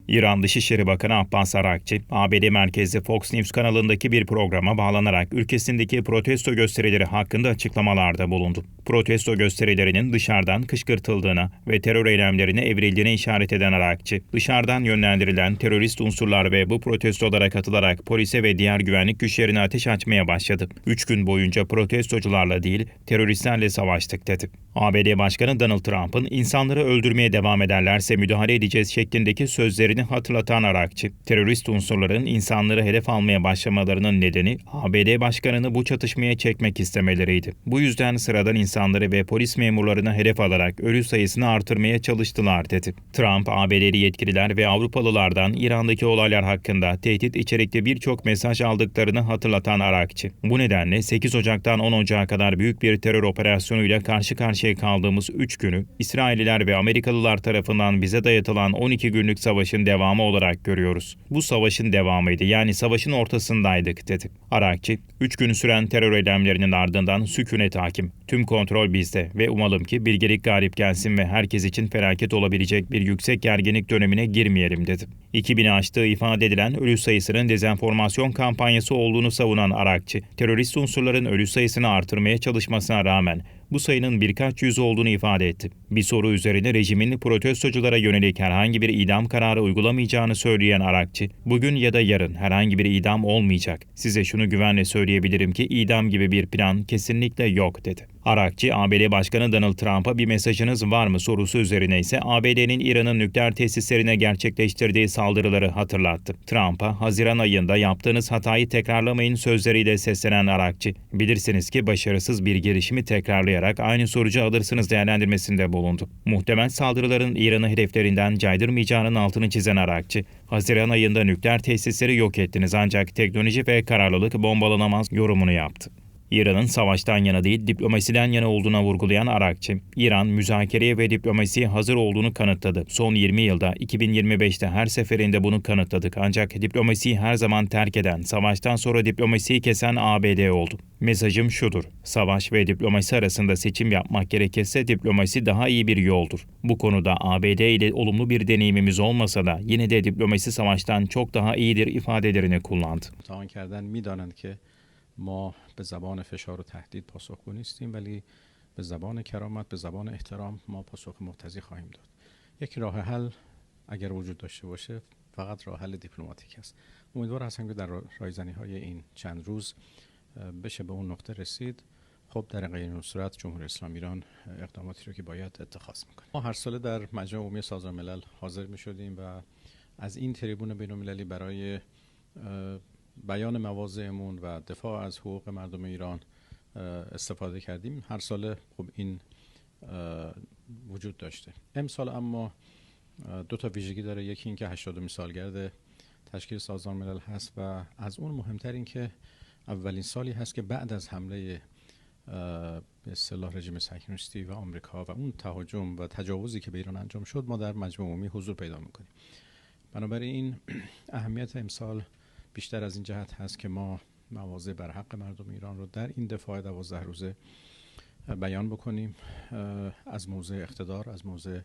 İran Dışişleri Bakanı Abbas Arakçı, ABD merkezli Fox News kanalındaki bir programa bağlanarak ülkesindeki protesto gösterileri hakkında açıklamalarda bulundu. Protesto gösterilerinin dışarıdan kışkırtıldığına ve terör eylemlerine evrildiğine işaret eden Arakçı, dışarıdan yönlendirilen terörist unsurlar ve bu protestolara katılarak polise ve diğer güvenlik güçlerine ateş açmaya başladı. 3 gün boyunca protestocularla değil, teröristlerle savaştık dedi. ABD Başkanı Donald Trump'ın insanları öldürmeye devam ederlerse müdahale edeceğiz şeklindeki sözlerini hatırlatan Arakçı, terörist unsurların insanları hedef almaya başlamalarının nedeni ABD Başkanı'nı bu çatışmaya çekmek istemeleriydi. Bu yüzden sıradan insanları ve polis memurlarını hedef alarak ölü sayısını artırmaya çalıştılar dedi. Trump, ABD'li yetkililer ve Avrupalılardan İran'daki olaylar hakkında tehdit içerikli birçok mesaj aldıklarını hatırlatan Arakçı, bu nedenle 8 Ocak'tan 10 Ocak'a kadar büyük bir terör operasyonuyla karşı karşıya kaldığımız 3 günü İsrailliler ve Amerikalılar tarafından bize dayatılan 12 günlük savaşın devamı olarak görüyoruz. Bu savaşın devamıydı, yani savaşın ortasındaydık dedi. Arakçı, 3 gün süren terör eylemlerinin ardından sükunet hakim. Tüm kontrol bizde ve umalım ki bilgelik galip gelsin ve herkes için felaket olabilecek bir yüksek gerginlik dönemine girmeyelim dedi. 2000'i aştığı ifade edilen ölü sayısının dezenformasyon kampanyası olduğunu savunan Arakçı, terörist unsurların ölü sayısını artırmaya çalışmasına rağmen bu sayının birkaç yüz olduğunu ifade etti. Bir soru üzerine rejimin protestoculara yönelik herhangi bir idam kararı uygulamayacağını söyleyen Arakçı, bugün ya da yarın herhangi bir idam olmayacak. Size şunu güvenle söyleyebilirim ki idam gibi bir plan kesinlikle yok dedi. Arakçı, ABD Başkanı Donald Trump'a bir mesajınız var mı sorusu üzerine ise ABD'nin İran'ın nükleer tesislerine gerçekleştirdiği saldırıları hatırlattı. Trump'a Haziran ayında yaptığınız hatayı tekrarlamayın sözleriyle seslenen Arakçı, bilirsiniz ki başarısız bir girişimi tekrarlayarak aynı sonucu alırsınız değerlendirmesinde bulundu. Muhtemel saldırıların İran'ı hedeflerinden caydırmayacağının altını çizen Arakçı, Haziran ayında nükleer tesisleri yok ettiniz ancak teknoloji ve kararlılık bombalanamaz yorumunu yaptı. İran'ın savaştan yana değil, diplomasiden yana olduğuna vurgulayan Arakçı, İran müzakereye ve diplomasiye hazır olduğunu kanıtladı. Son 20 yılda, 2025'te her seferinde bunu kanıtladık ancak diplomasiyi her zaman terk eden, savaştan sonra diplomasiyi kesen ABD oldu. Mesajım şudur, savaş ve diplomasi arasında seçim yapmak gerekirse diplomasi daha iyi bir yoldur. Bu konuda ABD ile olumlu bir deneyimimiz olmasa da yine de diplomasi savaştan çok daha iyidir ifadelerini kullandı. ما به زبان فشار و تهدید پاسخگو نیستیم ولی به زبان کرامت به زبان احترام ما پاسخ مقتضی خواهیم داد. یک راه حل اگر وجود داشته باشه فقط راه حل دیپلماتیک است. امیدوار هستم که در رایزنی‌های این چند روز بشه به اون نقطه رسید. خب در غیر این صورت جمهوری اسلامی ایران اقداماتی رو که باید اتخاذ میکنه. ما هر ساله در مجمع عمومی سازمان ملل حاضر میشدیم و از این تریبون بین‌المللی برای بیان مواضعمون و دفاع از حقوق مردم ایران استفاده کردیم. هر ساله خب این وجود داشته. امسال اما دو تا ویژگی داره، یکی این که 80مین سالگرد تشکیل سازمان ملل هست و از اون مهمتر این که اولین سالی هست که بعد از حمله به اصطلاح رژیم صهیونیستی و آمریکا و اون تهاجم و تجاوزی که به ایران انجام شد ما در مجمع عمومی حضور پیدا میکنیم. بنابراین اهمیت امسال بیشتر از این جهت هست که ما مواضع بر حق مردم ایران رو در این دفاع 12 روزه بیان بکنیم، از موضع اقتدار، از موضع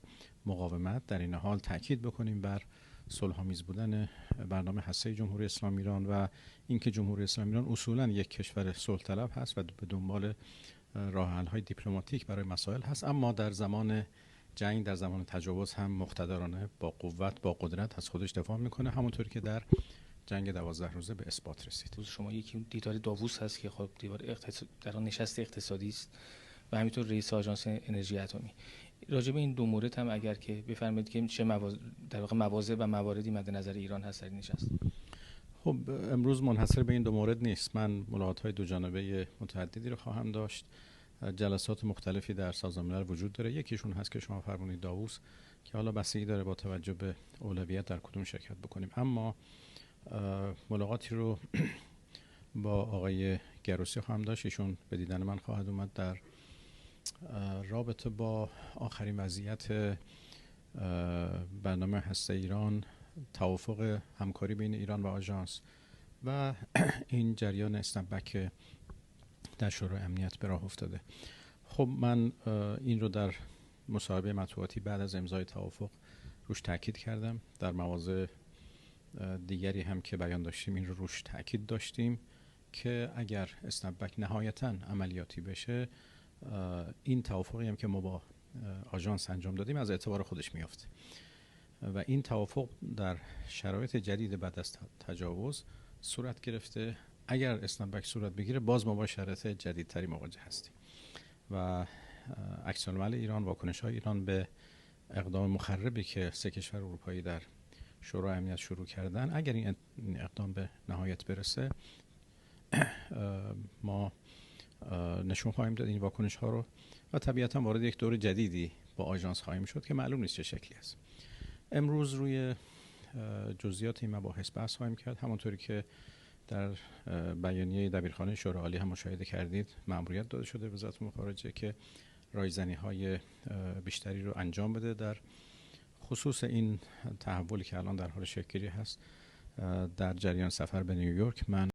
مقاومت، در این حال تاکید بکنیم بر صلح‌آمیز بودن برنامه هسته جمهوری اسلامی ایران و اینکه جمهوری اسلامی ایران اصولاً یک کشور صلح طلب هست و به دنبال راه حل‌های دیپلماتیک برای مسائل هست، اما در زمان جنگ، در زمان تجاوز هم مقتدرانه با قوت، با قدرت از خودش دفاع میکنه، همونطور که در جنگ 12 روزه به اثبات رسید. شما یکی دیدار داووس هست که خب در آن نشست اقتصادی است و همینطور رئیس آژانس انرژی اتمی. راجع به این دو مورد هم اگر که بفرمایید که چه در واقع مواضع و مواردی مد نظر ایران هست در این نشست. خب امروز منحصر به این دو مورد نیست. من ملاقات‌های دو جانبه متعددی رو خواهم داشت. جلسات مختلفی در سازمان ملل وجود داره. یکیشون هست که شما فرمودید داووس که حالا بستگی داره با توجه به اولویت در کدوم شرکت بکنیم. اما ملاقاتی رو با آقای گروسی خواهم داشت، ایشون به دیدن من خواهد اومد در رابطه با آخرین وضعیت برنامه هسته ایران، توافق همکاری بین ایران و آژانس و این جریان اسنپبک در شورای امنیت به راه افتاده. خب من این رو در مصاحبه مطبوعاتی بعد از امضای توافق روش تاکید کردم. در مواضع دیگری هم که بیان داشتیم این رو روش تاکید داشتیم که اگر اسنپبک نهایتاً عملیاتی بشه، این توافقی هم که ما با آژانس انجام دادیم از اعتبار خودش میافته و این توافق در شرایط جدید بعد از تجاوز صورت گرفته. اگر اسنپبک صورت بگیره باز ما با شرایط جدیدتری مواجه هستیم و عکس العمل ایران، واکنش‌های ایران به اقدام مخربی که 3 کشور اروپایی در شورای امنیت شروع کردن، اگر این اقدام به نهایت برسه ما نشون خواهیم داد این واکنش ها رو و طبیعتا وارد یک دور جدیدی با آژانس خواهیم شد که معلوم نیست چه شکلی است. امروز روی جزئیات این مباحث بحث خواهیم کرد. همونطوری که در بیانیه دبیرخانه شورای عالی هم مشاهده کردید، مأموریت داده شده به وزارت امور خارجه که رایزنی های بیشتری رو انجام بده در خصوص این تحولی که الان در حال شکل گیری هست. در جریان سفر به نیویورک من